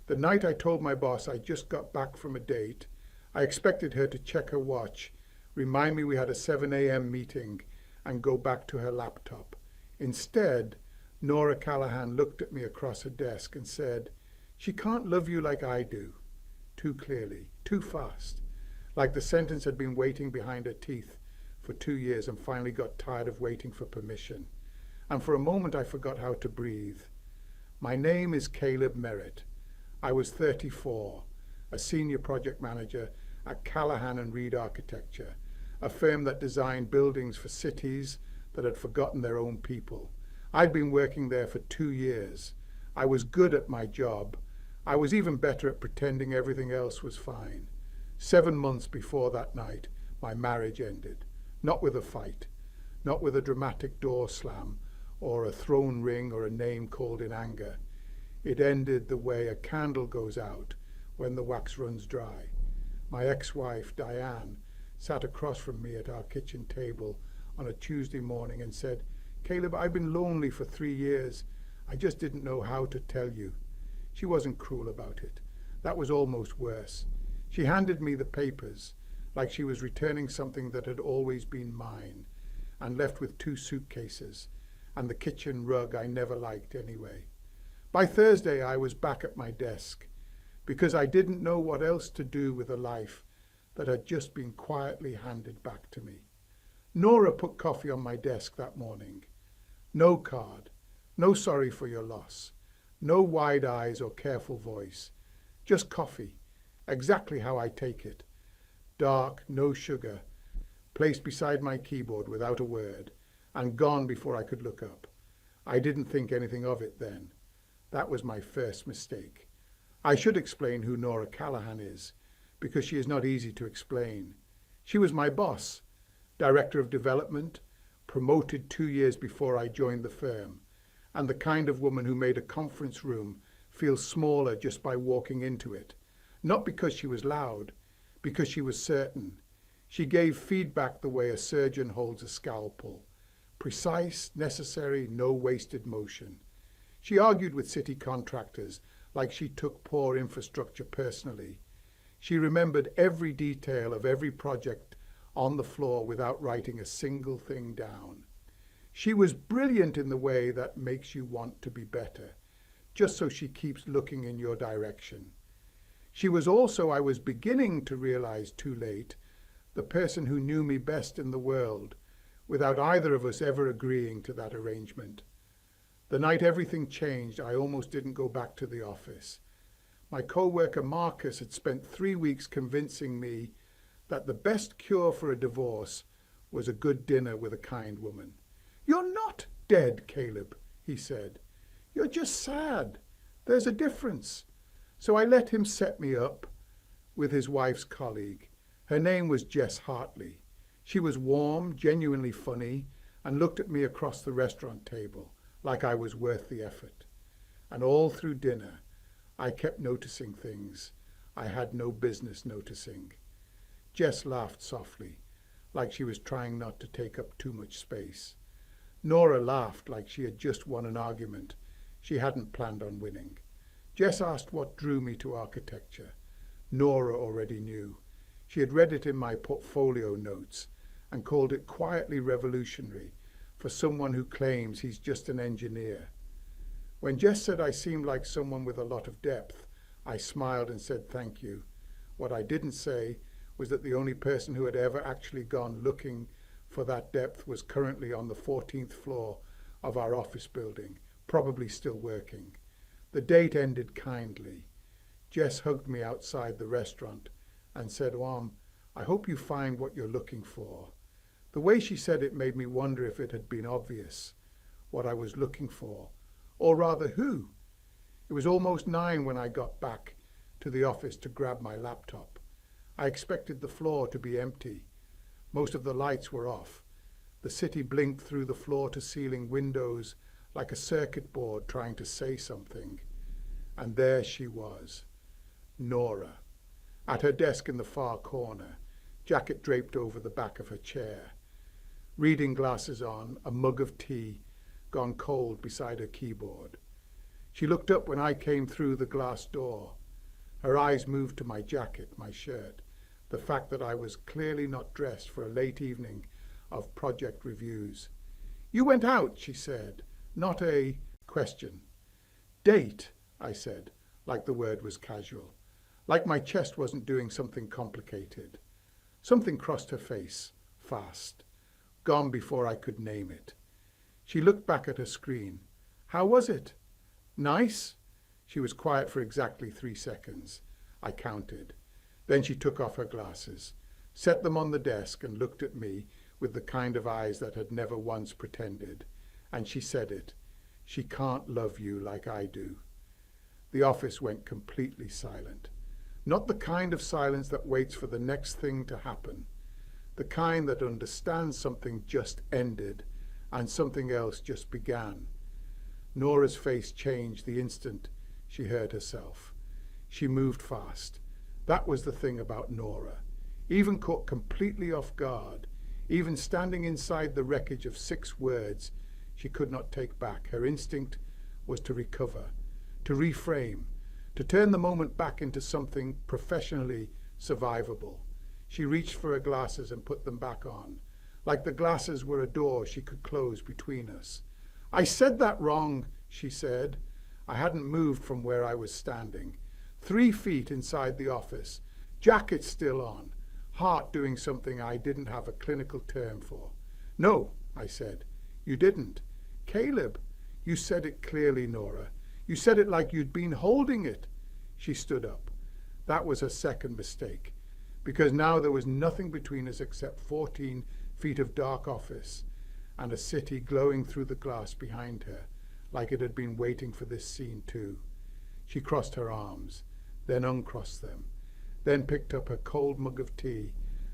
The night I told my boss I just got back from a date, I expected her to check her watch, remind me we had a 7 a.m. meeting, and go back to her laptop. Instead, Nora Callahan looked at me across her desk and said, "She can't love you like I do." Too clearly, too fast. Like the sentence had been waiting behind her teeth for 2 years and finally got tired of waiting for permission. And for a moment I forgot how to breathe. My name is Caleb Merritt. I was 34, a senior project manager at Callahan and Reed Architecture, a firm that designed buildings for cities that had forgotten their own people. I'd been working there for 2 years. I was good at my job. I was even better at pretending everything else was fine. 7 months before that night, my marriage ended. Not with a fight, not with a dramatic door slam, or a thrown ring or a name called in anger. It ended the way a candle goes out when the wax runs dry. My ex-wife, Diane, sat across from me at our kitchen table on a Tuesday morning and said, "Caleb, I've been lonely for 3 years. I just didn't know how to tell you." She wasn't cruel about it. That was almost worse. She handed me the papers, like she was returning something that had always been mine, and left with 2 suitcases and the kitchen rug I never liked anyway. By Thursday, I was back at my desk, because I didn't know what else to do with a life that had just been quietly handed back to me. Nora put coffee on my desk that morning. No card, no sorry for your loss, no wide eyes or careful voice, just coffee, exactly how I take it. Dark, no sugar, placed beside my keyboard without a word, and gone before I could look up. I didn't think anything of it then. That was my first mistake. I should explain who Nora Callahan is, because she is not easy to explain. She was my boss, director of development, promoted 2 years before I joined the firm, and the kind of woman who made a conference room feel smaller just by walking into it. Not because she was loud, because she was certain. She gave feedback the way a surgeon holds a scalpel. Precise, necessary, no wasted motion. She argued with city contractors like she took poor infrastructure personally. She remembered every detail of every project on the floor without writing a single thing down. She was brilliant in the way that makes you want to be better, just so she keeps looking in your direction. She was also, I was beginning to realize too late, the person who knew me best in the world, without either of us ever agreeing to that arrangement. The night everything changed, I almost didn't go back to the office. My co-worker Marcus had spent 3 weeks convincing me that the best cure for a divorce was a good dinner with a kind woman. "You're not dead, Caleb," he said. "You're just sad. There's a difference." So I let him set me up with his wife's colleague. Her name was Jess Hartley. She was warm, genuinely funny, and looked at me across the restaurant table like I was worth the effort. And all through dinner, I kept noticing things I had no business noticing. Jess laughed softly, like she was trying not to take up too much space. Nora laughed like she had just won an argument she hadn't planned on winning. Jess asked what drew me to architecture. Nora already knew. She had read it in my portfolio notes and called it quietly revolutionary for someone who claims he's just an engineer. When Jess said I seemed like someone with a lot of depth, I smiled and said thank you. What I didn't say was that the only person who had ever actually gone looking for that depth was currently on the 14th floor of our office building, probably still working. The date ended kindly. Jess hugged me outside the restaurant and said, I hope you find what you're looking for." The way she said it made me wonder if it had been obvious what I was looking for, or rather who. It was almost 9 when I got back to the office to grab my laptop. I expected the floor to be empty. Most of the lights were off. The city blinked through the floor-to-ceiling windows like a circuit board trying to say something. And there she was, Nora, at her desk in the far corner, jacket draped over the back of her chair, reading glasses on, a mug of tea gone cold beside her keyboard. She looked up when I came through the glass door. Her eyes moved to my jacket, my shirt, the fact that I was clearly not dressed for a late evening of project reviews. "You went out," she said, not a question. "Date," I said, like the word was casual, like my chest wasn't doing something complicated. Something crossed her face, fast, gone before I could name it. She looked back at her screen. "How was it?" "Nice?" She was quiet for exactly 3 seconds. I counted. Then she took off her glasses, set them on the desk, and looked at me with the kind of eyes that had never once pretended. And she said it. "She can't love you like I do." The office went completely silent. Not the kind of silence that waits for the next thing to happen. The kind that understands something just ended and something else just began. Nora's face changed the instant she heard herself. She moved fast. That was the thing about Nora. Even caught completely off guard, even standing inside the wreckage of 6 words she could not take back, her instinct was to recover, to reframe, to turn the moment back into something professionally survivable. She reached for her glasses and put them back on, like the glasses were a door she could close between us. "I said that wrong," she said. I hadn't moved from where I was standing. 3 feet inside the office, jacket still on, heart doing something I didn't have a clinical term for. "No," I said. "You didn't." "Caleb, you said it clearly, Nora. You said it like you'd been holding it." She stood up. That was her second mistake, because now there was nothing between us except 14 feet of dark office and a city glowing through the glass behind her, like it had been waiting for this scene too. She crossed her arms, then uncrossed them, then picked up her cold mug of tea,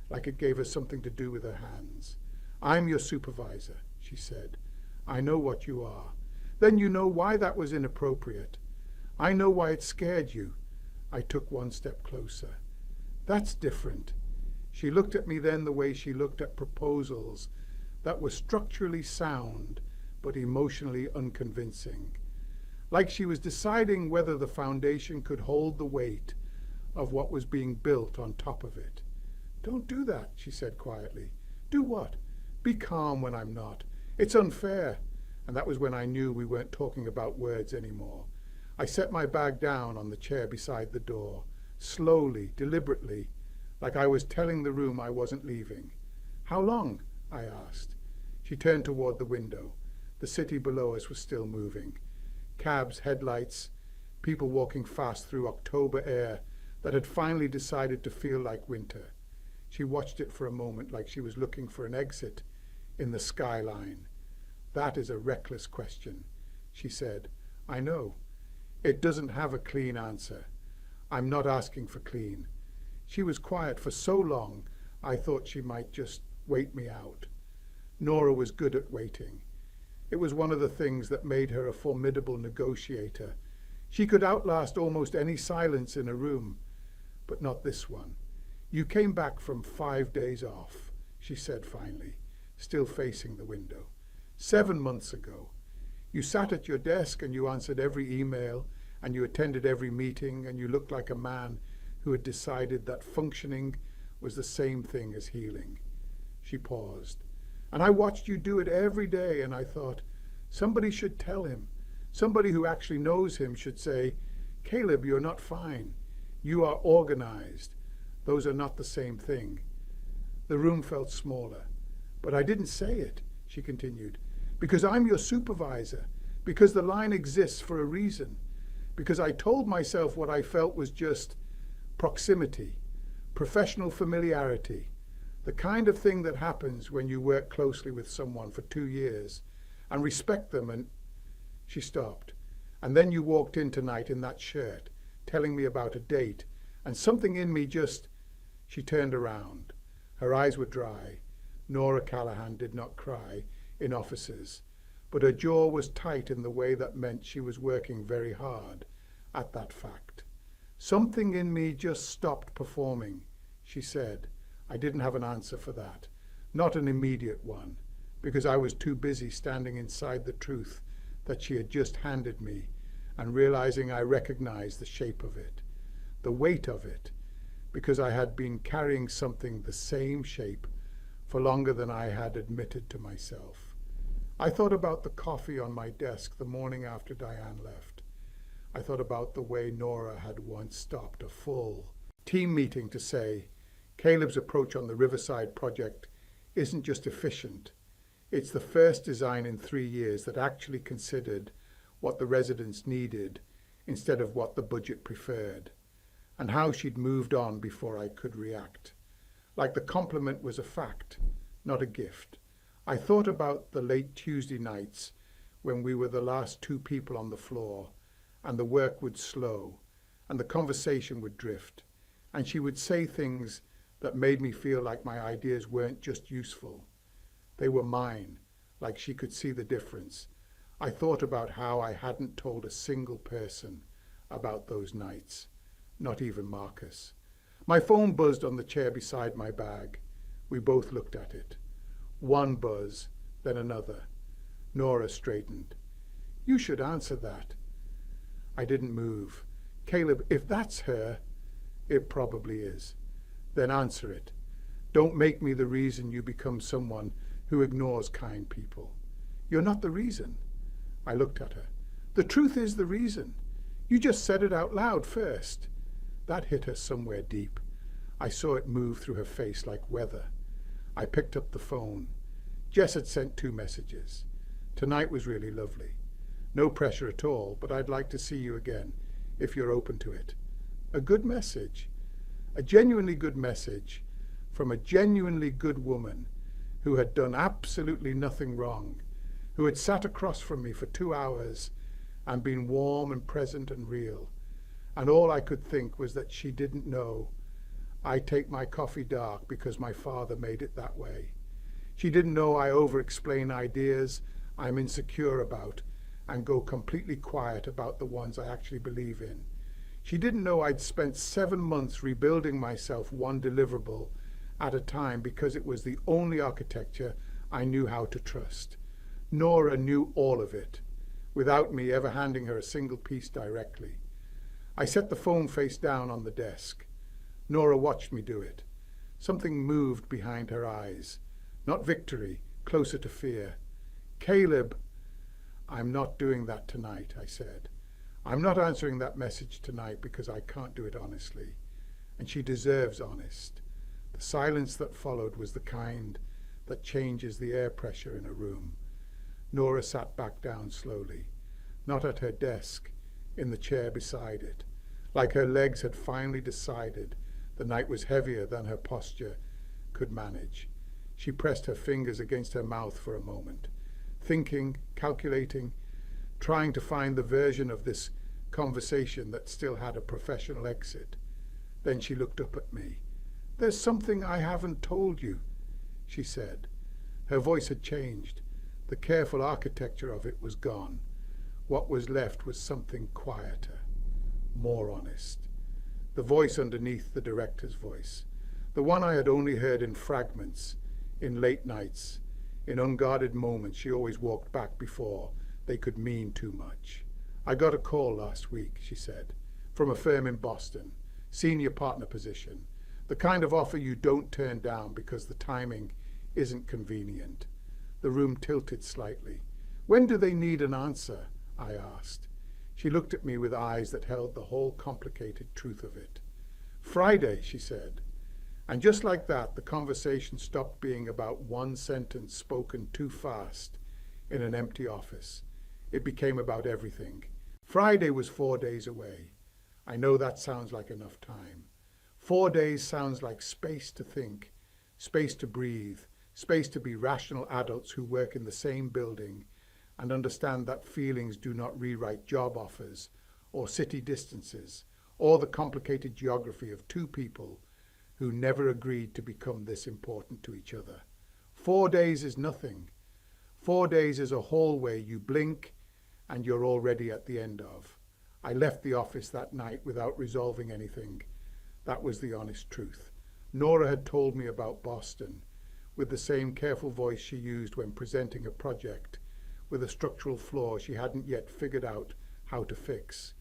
like it gave her something to do with her hands. "I'm your supervisor," she said. "I know what you are. Then you know why that was inappropriate. I know why it scared you." I took 1 step closer. "That's different." She looked at me then the way she looked at proposals that were structurally sound but emotionally unconvincing, like she was deciding whether the foundation could hold the weight of what was being built on top of it. "Don't do that," she said quietly. "Do what?" "Be calm when I'm not. It's unfair." And that was when I knew we weren't talking about words anymore. I set my bag down on the chair beside the door, slowly, deliberately, like I was telling the room I wasn't leaving. "How long?" I asked. She turned toward the window. The city below us was still moving. Cabs, headlights, people walking fast through October air that had finally decided to feel like winter. She watched it for a moment like she was looking for an exit in the skyline. "That is a reckless question," she said. "I know. It doesn't have a clean answer. I'm not asking for clean." She was quiet for so long, I thought she might just wait me out. Nora was good at waiting. It was one of the things that made her a formidable negotiator. She could outlast almost any silence in a room, but not this one. "You came back from 5 days off," she said finally, still facing the window. 7 months ago. You sat at your desk and you answered every email and you attended every meeting and you looked like a man who had decided that functioning was the same thing as healing. She paused. "And I watched you do it every day and I thought, somebody should tell him. Somebody who actually knows him should say, 'Caleb, you're not fine. You are organized. Those are not the same thing.'" The room felt smaller. "But I didn't say it," she continued, "because I'm your supervisor, because the line exists for a reason, because I told myself what I felt was just proximity, professional familiarity, the kind of thing that happens when you work closely with someone for 2 years and respect them." And she stopped. "And then you walked in tonight in that shirt, telling me about a date, and something in me just..." She turned around. Her eyes were dry. Nora Callahan did not cry in offices, but her jaw was tight in the way that meant she was working very hard at that fact. "Something in me just stopped performing," she said. I didn't have an answer for that, not an immediate one, because I was too busy standing inside the truth that she had just handed me and realizing I recognized the shape of it, the weight of it, because I had been carrying something the same shape for longer than I had admitted to myself. I thought about the coffee on my desk the morning after Diane left. I thought about the way Nora had once stopped a full team meeting to say, Caleb's approach on the Riverside project isn't just efficient, it's the first design in 3 years that actually considered what the residents needed instead of what the budget preferred, and how she'd moved on before I could react. Like the compliment was a fact, not a gift. I thought about the late Tuesday nights when we were the last 2 people on the floor, and the work would slow, and the conversation would drift, and she would say things that made me feel like my ideas weren't just useful. They were mine, like she could see the difference. I thought about how I hadn't told a single person about those nights, not even Marcus. My phone buzzed on the chair beside my bag. We both looked at it. One buzz, then another. Nora straightened. You should answer that. I didn't move. Caleb, if that's her, it probably is. Then answer it. Don't make me the reason you become someone who ignores kind people. You're not the reason. I looked at her. The truth is the reason. You just said it out loud first. That hit her somewhere deep. I saw it move through her face like weather. I picked up the phone. Jess had sent 2 messages. Tonight was really lovely. No pressure at all, but I'd like to see you again, if you're open to it. A good message. A genuinely good message from a genuinely good woman who had done absolutely nothing wrong, who had sat across from me for 2 hours and been warm and present and real. And all I could think was that she didn't know I take my coffee dark because my father made it that way. She didn't know I over-explain ideas I'm insecure about and go completely quiet about the ones I actually believe in. She didn't know I'd spent 7 months rebuilding myself one deliverable at a time because it was the only architecture I knew how to trust. Nora knew all of it, without me ever handing her a single piece directly. I set the phone face down on the desk. Nora watched me do it. Something moved behind her eyes. Not victory, closer to fear. Caleb, I'm not doing that tonight, I said. I'm not answering that message tonight because I can't do it honestly. And she deserves honest. The silence that followed was the kind that changes the air pressure in a room. Nora sat back down slowly, not at her desk, in the chair beside it, like her legs had finally decided the night was heavier than her posture could manage. She pressed her fingers against her mouth for a moment, thinking, calculating, trying to find the version of this conversation that still had a professional exit. Then she looked up at me. There's something I haven't told you, she said. Her voice had changed. The careful architecture of it was gone. What was left was something quieter, more honest. The voice underneath the director's voice, the one I had only heard in fragments, in late nights, in unguarded moments she always walked back before they could mean too much. I got a call last week, she said, from a firm in Boston, senior partner position, the kind of offer you don't turn down because the timing isn't convenient. The room tilted slightly. When do they need an answer? I asked. She looked at me with eyes that held the whole complicated truth of it. Friday, she said. And just like that, the conversation stopped being about one sentence spoken too fast in an empty office. It became about everything. Friday was 4 days away. I know that sounds like enough time. 4 days sounds like space to think, space to breathe, space to be rational adults who work in the same building and understand that feelings do not rewrite job offers or city distances or the complicated geography of 2 people who never agreed to become this important to each other. 4 days is nothing. 4 days is a hallway you blink and you're already at the end of. I left the office that night without resolving anything. That was the honest truth. Nora had told me about Boston, with the same careful voice she used when presenting a project with a structural flaw she hadn't yet figured out how to fix.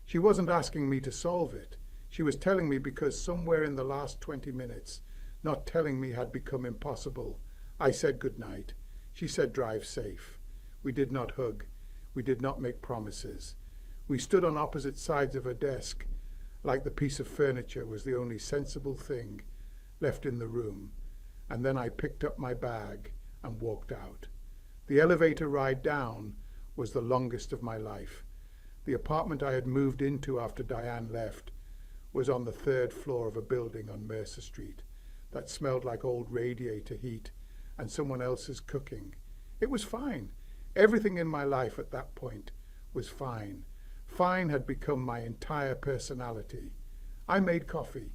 She wasn't asking me to solve it. She was telling me because somewhere in the last 20 minutes, not telling me had become impossible. I said goodnight. She said drive safe. We did not hug. We did not make promises. We stood on opposite sides of her desk, like the piece of furniture was the only sensible thing left in the room. And then I picked up my bag and walked out. The elevator ride down was the longest of my life. The apartment I had moved into after Diane left was on the 3rd floor of a building on Mercer Street that smelled like old radiator heat and someone else's cooking. It was fine. Everything in my life at that point was fine. Fine had become my entire personality. I made coffee.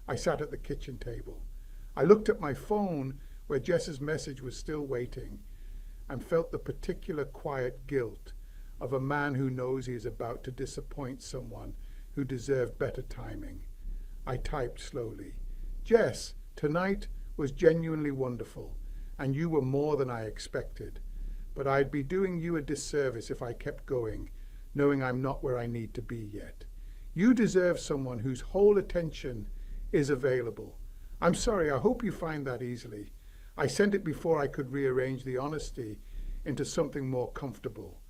I sat at the kitchen table. I looked at my phone where Jess's message was still waiting and felt the particular quiet guilt of a man who knows he is about to disappoint someone who deserved better timing. I typed slowly. Jess, tonight was genuinely wonderful, and you were more than I expected. But I'd be doing you a disservice if I kept going, knowing I'm not where I need to be yet. You deserve someone whose whole attention is available. I'm sorry, I hope you find that easily. I sent it before I could rearrange the honesty into something more comfortable.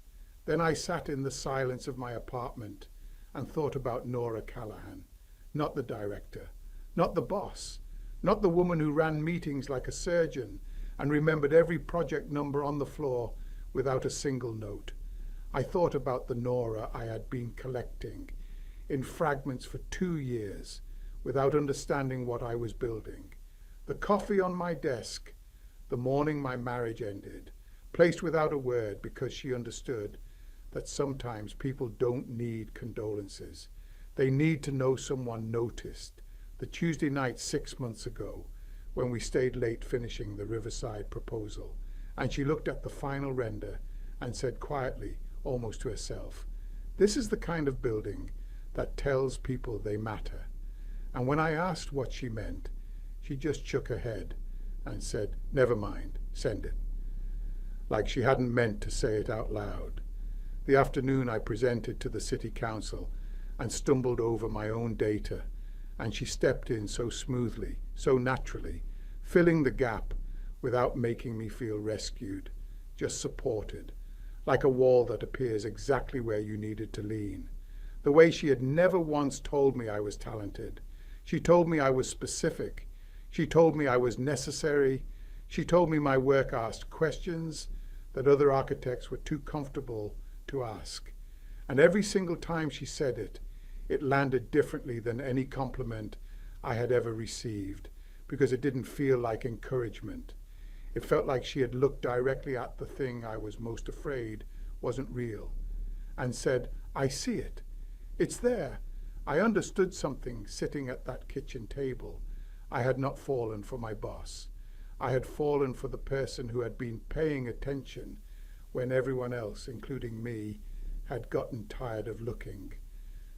Then I sat in the silence of my apartment and thought about Nora Callahan, not the director, not the boss, not the woman who ran meetings like a surgeon and remembered every project number on the floor without a single note. I thought about the Nora I had been collecting in fragments for 2 years without understanding what I was building. The coffee on my desk, the morning my marriage ended, placed without a word because she understood that sometimes people don't need condolences. They need to know someone noticed. The Tuesday night 6 months ago, when we stayed late finishing the Riverside proposal, and she looked at the final render and said quietly, almost to herself, "This is the kind of building that tells people they matter." And when I asked what she meant, she just shook her head and said, "Never mind, send it." Like she hadn't meant to say it out loud. The afternoon I presented to the city council and stumbled over my own data, and she stepped in so smoothly, so naturally, filling the gap without making me feel rescued, just supported, like a wall that appears exactly where you needed to lean. The way she had never once told me I was talented. She told me I was specific. She told me I was necessary. She told me my work asked questions that other architects were too comfortable to ask. And every single time she said it, it landed differently than any compliment I had ever received, because it didn't feel like encouragement. It felt like she had looked directly at the thing I was most afraid wasn't real, and said, "I see it. It's there." I understood something sitting at that kitchen table. I had not fallen for my boss. I had fallen for the person who had been paying attention when everyone else, including me, had gotten tired of looking.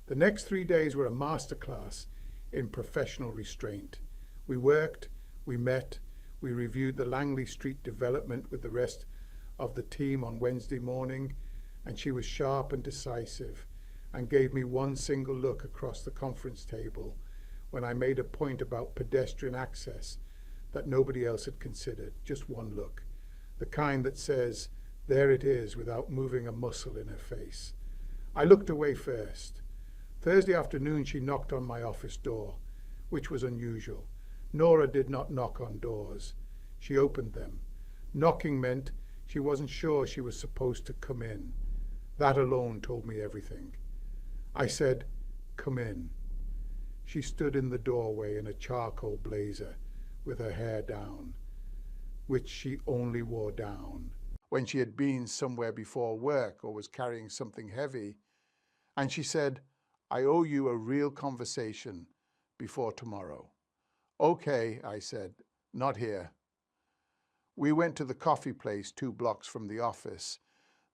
The next 3 days were a masterclass in professional restraint. We worked, we met, we reviewed the Langley Street development with the rest of the team on Wednesday morning, and she was sharp and decisive and gave me one single look across the conference table when I made a point about pedestrian access that nobody else had considered. Just one look, the kind that says, "There it is," without moving a muscle in her face. I looked away first. Thursday afternoon she knocked on my office door, which was unusual. Nora did not knock on doors. She opened them. Knocking meant she wasn't sure she was supposed to come in. That alone told me everything. I said, "Come in." She stood in the doorway in a charcoal blazer with her hair down, which she only wore down when she had been somewhere before work or was carrying something heavy. And she said, "I owe you a real conversation before tomorrow." "Okay," I said, "not here." We went to the coffee place 2 blocks from the office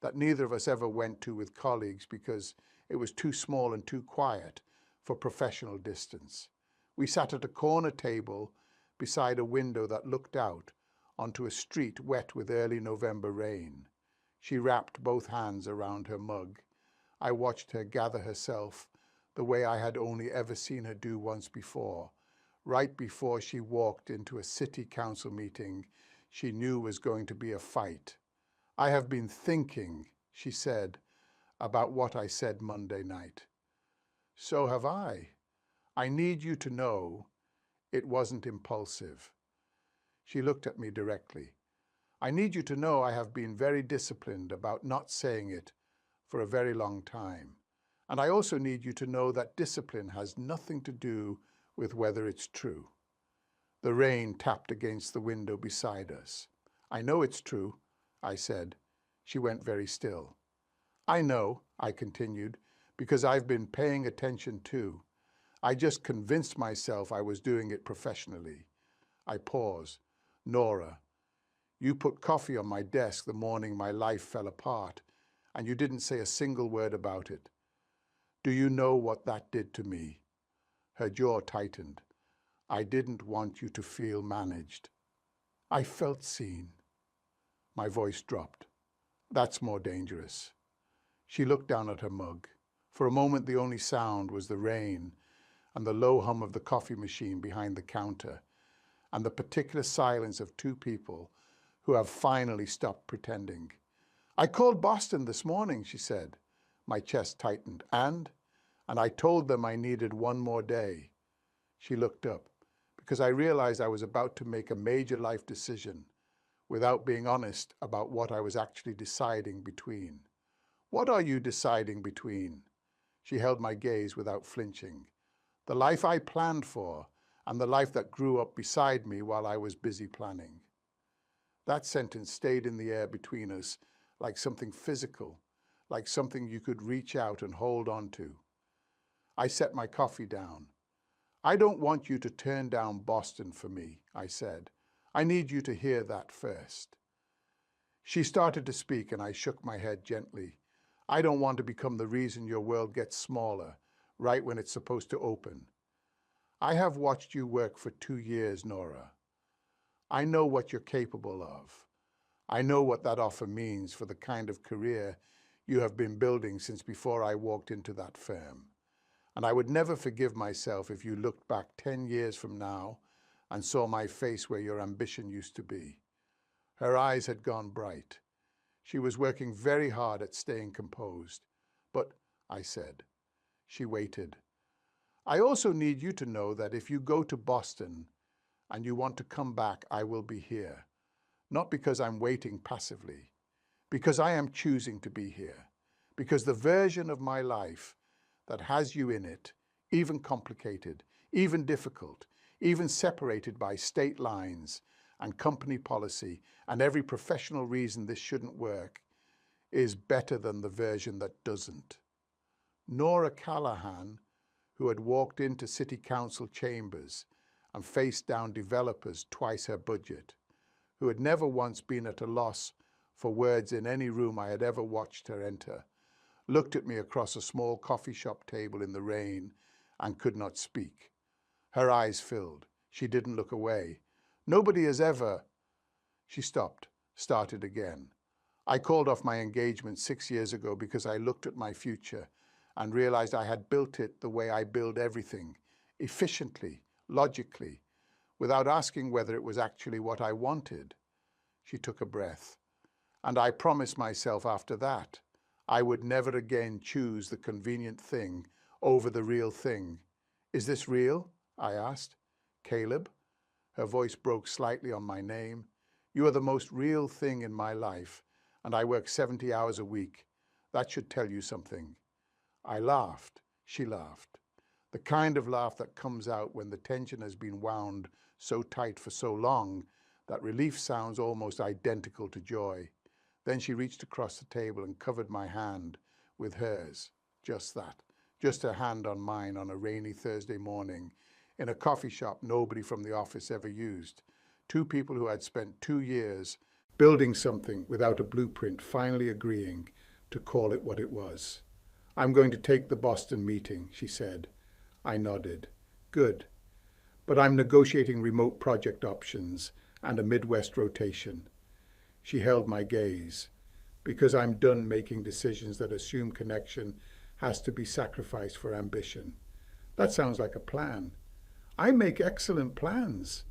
that neither of us ever went to with colleagues because it was too small and too quiet for professional distance. We sat at a corner table beside a window that looked out onto a street wet with early November rain. She wrapped both hands around her mug. I watched her gather herself the way I had only ever seen her do once before, right before she walked into a city council meeting she knew was going to be a fight. "I have been thinking," she said, "about what I said Monday night." "So have I. I need you to know it wasn't impulsive." She looked at me directly. "I need you to know I have been very disciplined about not saying it for a very long time. And I also need you to know that discipline has nothing to do with whether it's true." The rain tapped against the window beside us. "I know it's true," I said. She went very still. "I know," I continued, "because I've been paying attention too. I just convinced myself I was doing it professionally." I paused. "Nora, you put coffee on my desk the morning my life fell apart, and you didn't say a single word about it. Do you know what that did to me?" Her jaw tightened. "I didn't want you to feel managed." I felt seen. My voice dropped. "That's more dangerous." She looked down at her mug. For a moment the only sound was the rain and the low hum of the coffee machine behind the counter, and the particular silence of two people who have finally stopped pretending. "I called Boston this morning," she said. My chest tightened. And I told them I needed one more day." She looked up, because I realized I was about to make a major life decision without being honest about what I was actually deciding between. "What are you deciding between?" She held my gaze without flinching. "The life I planned for and the life that grew up beside me while I was busy planning." That sentence stayed in the air between us like something physical, like something you could reach out and hold on to. I set my coffee down. "I don't want you to turn down Boston for me," I said. "I need you to hear that first." She started to speak and I shook my head gently. "I don't want to become the reason your world gets smaller right when it's supposed to open. I have watched you work for 2 years, Nora. I know what you're capable of. I know what that offer means for the kind of career you have been building since before I walked into that firm. And I would never forgive myself if you looked back 10 years from now and saw my face where your ambition used to be." Her eyes had gone bright. She was working very hard at staying composed. "But," I said. She waited. "I also need you to know that if you go to Boston and you want to come back, I will be here. Not because I'm waiting passively, because I am choosing to be here. Because the version of my life that has you in it, even complicated, even difficult, even separated by state lines and company policy and every professional reason this shouldn't work, is better than the version that doesn't." Nora Callahan, who had walked into city council chambers and faced down developers twice her budget, who had never once been at a loss for words in any room I had ever watched her enter, looked at me across a small coffee shop table in the rain and could not speak. Her eyes filled. She didn't look away. "Nobody has ever—" She stopped, started again. "I called off my engagement 6 years ago because I looked at my future and realized I had built it the way I build everything, efficiently, logically, without asking whether it was actually what I wanted." She took a breath. "And I promised myself after that I would never again choose the convenient thing over the real thing." "Is this real?" I asked. "Caleb?" Her voice broke slightly on my name. "You are the most real thing in my life, and I work 70 hours a week. That should tell you something." I laughed. She laughed. The kind of laugh that comes out when the tension has been wound so tight for so long that relief sounds almost identical to joy. Then she reached across the table and covered my hand with hers. Just that. Just her hand on mine on a rainy Thursday morning in a coffee shop nobody from the office ever used. Two people who had spent 2 years building something without a blueprint finally agreeing to call it what it was. "I'm going to take the Boston meeting," she said. I nodded. "Good. But I'm negotiating remote project options and a Midwest rotation." She held my gaze. because I'm done making decisions that assume connection has to be sacrificed for ambition. That sounds like a plan. I make excellent plans.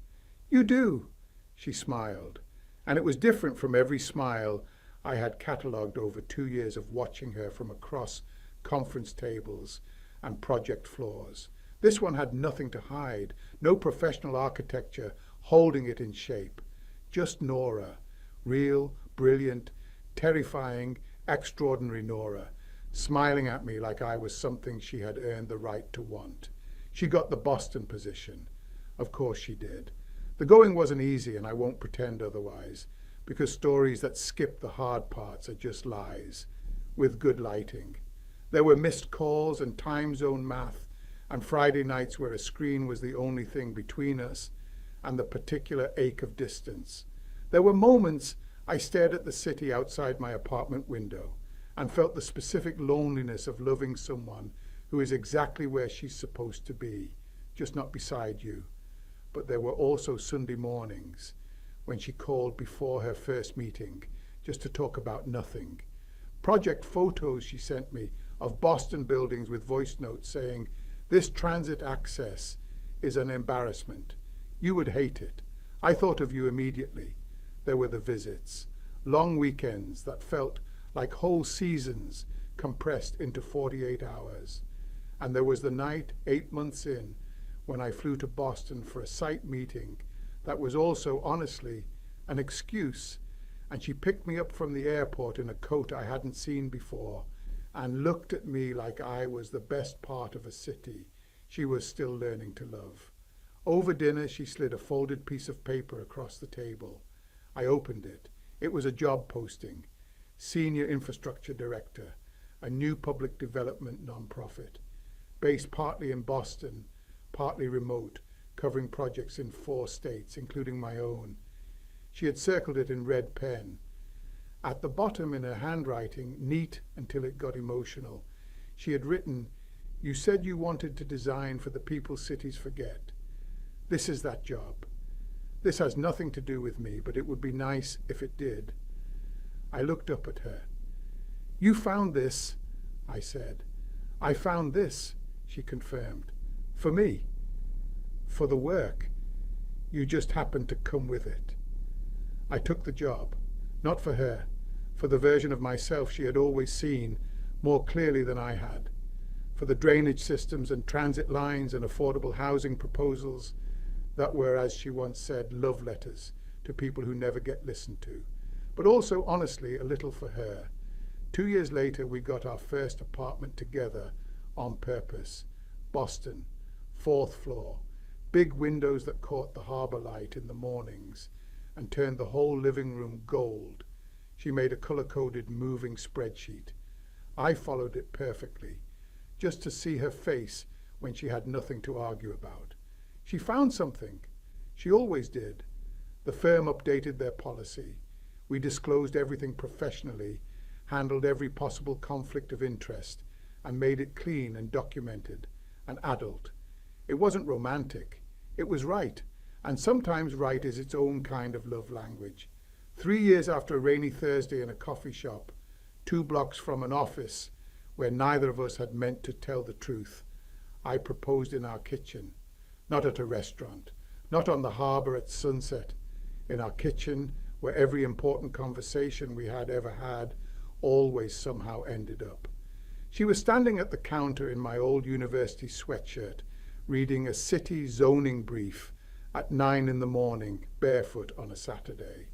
You do, she smiled, and it was different from every smile I had catalogued over 2 years of watching her from across conference tables and project floors. This one had nothing to hide, no professional architecture holding it in shape. Just Nora, real, brilliant, terrifying, extraordinary Nora, smiling at me like I was something she had earned the right to want. She got the Boston position. Of course she did. The going wasn't easy, and I won't pretend otherwise, because stories that skip the hard parts are just lies, with good lighting. There were missed calls and time zone math, and Friday nights where a screen was the only thing between us and the particular ache of distance. There were moments I stared at the city outside my apartment window and felt the specific loneliness of loving someone who is exactly where she's supposed to be, just not beside you. But there were also Sunday mornings when she called before her first meeting just to talk about nothing. Project photos she sent me of Boston buildings with voice notes saying, "This transit access is an embarrassment. You would hate it. I thought of you immediately." There were the visits, long weekends that felt like whole seasons compressed into 48 hours. And there was the night, 8 months in, when I flew to Boston for a site meeting that was also, honestly, an excuse. And she picked me up from the airport in a coat I hadn't seen before and looked at me like I was the best part of a city she was still learning to love. Over dinner, she slid a folded piece of paper across the table. I opened it. It was a job posting. Senior Infrastructure Director, a new public development nonprofit, based partly in Boston, partly remote, covering projects in 4 states, including my own. She had circled it in red pen. At the bottom in her handwriting, neat until it got emotional, she had written, "You said you wanted to design for the people cities forget. This is that job. This has nothing to do with me, but it would be nice if it did." I looked up at her. "You found this," I said. "I found this," she confirmed. "For me. For the work. You just happened to come with it." I took the job, not for her, for the version of myself she had always seen more clearly than I had, for the drainage systems and transit lines and affordable housing proposals that were, as she once said, love letters to people who never get listened to, but also, honestly, a little for her. 2 years later, we got our first apartment together on purpose. Boston, 4th floor, big windows that caught the harbor light in the mornings and turned the whole living room gold. She made a color-coded moving spreadsheet. I followed it perfectly, just to see her face when she had nothing to argue about. She found something. She always did. The firm updated their policy. We disclosed everything professionally, handled every possible conflict of interest, and made it clean and documented and adult. It wasn't romantic. It was right. And sometimes right is its own kind of love language. 3 years after a rainy Thursday in a coffee shop, 2 blocks from an office where neither of us had meant to tell the truth, I proposed in our kitchen, not at a restaurant, not on the harbor at sunset, in our kitchen where every important conversation we had ever had always somehow ended up. She was standing at the counter in my old university sweatshirt, reading a city zoning brief at 9 in the morning, barefoot on a Saturday,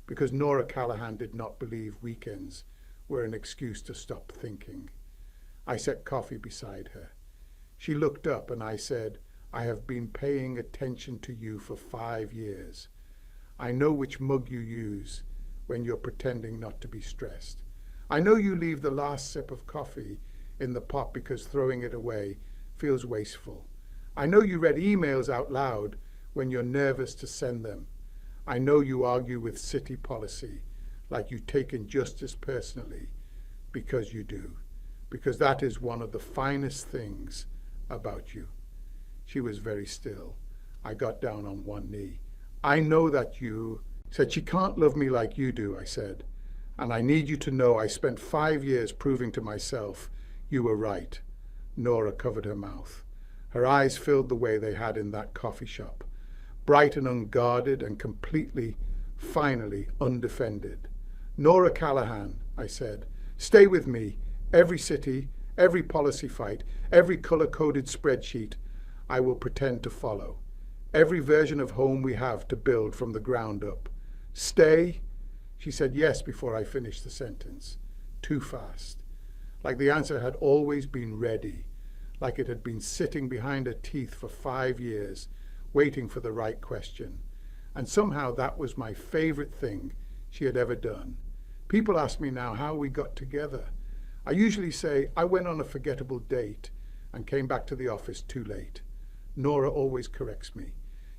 because Nora Callahan did not believe weekends were an excuse to stop thinking. I set coffee beside her. She looked up and I said, "I have been paying attention to you for 5 years. I know which mug you use when you're pretending not to be stressed. I know you leave the last sip of coffee in the pot because throwing it away feels wasteful. I know you read emails out loud when you're nervous to send them. I know you argue with city policy like you take injustice personally, because you do, because that is one of the finest things about you." She was very still. I got down on one knee. "I know that you..." Said, "She can't love me like you do," I said. And I need you to know I spent 5 years proving to myself you were right. Nora covered her mouth. Her eyes filled the way they had in that coffee shop, bright and unguarded and completely, finally, undefended. Nora Callahan, I said, stay with me. Every city, every policy fight, every color-coded spreadsheet, I will pretend to follow. Every version of home we have to build from the ground up. Stay? She said yes before I finished the sentence. Too fast. Like the answer had always been ready. Like it had been sitting behind her teeth for 5 years, waiting for the right question. And somehow that was my favorite thing she had ever done. People ask me now how we got together. I usually say I went on a forgettable date and came back to the office too late. Nora always corrects me.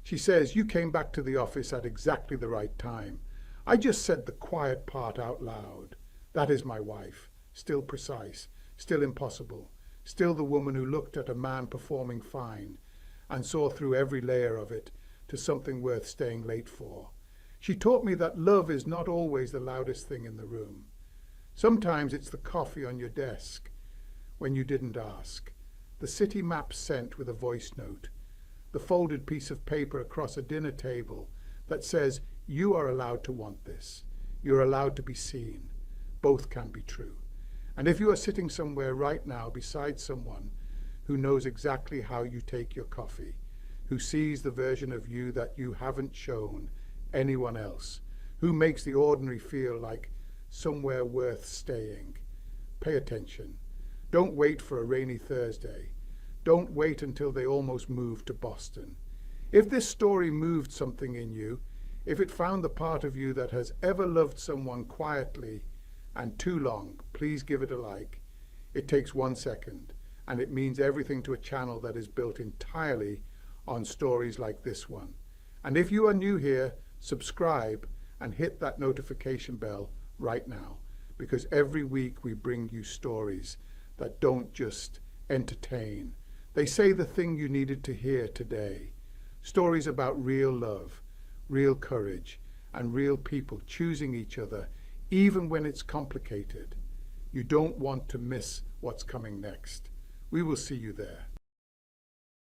She says, you came back to the office at exactly the right time. I just said the quiet part out loud. That is my wife, still precise, still impossible, still the woman who looked at a man performing fine and saw through every layer of it to something worth staying late for. She taught me that love is not always the loudest thing in the room. Sometimes it's the coffee on your desk when you didn't ask, the city map sent with a voice note, the folded piece of paper across a dinner table that says, you are allowed to want this. You're allowed to be seen. Both can be true. And if you are sitting somewhere right now beside someone who knows exactly how you take your coffee, who sees the version of you that you haven't shown anyone else, who makes the ordinary feel like somewhere worth staying, pay attention. Don't wait for a rainy Thursday. Don't wait until they almost moved to Boston. If this story moved something in you, if it found the part of you that has ever loved someone quietly and too long, please give it a like. It takes 1 second, and it means everything to a channel that is built entirely on stories like this one. And if you are new here, subscribe and hit that notification bell right now, because every week we bring you stories that don't just entertain. They say the thing you needed to hear today. Stories about real love, real courage, and real people choosing each other, even when it's complicated. You don't want to miss what's coming next. We will see you there.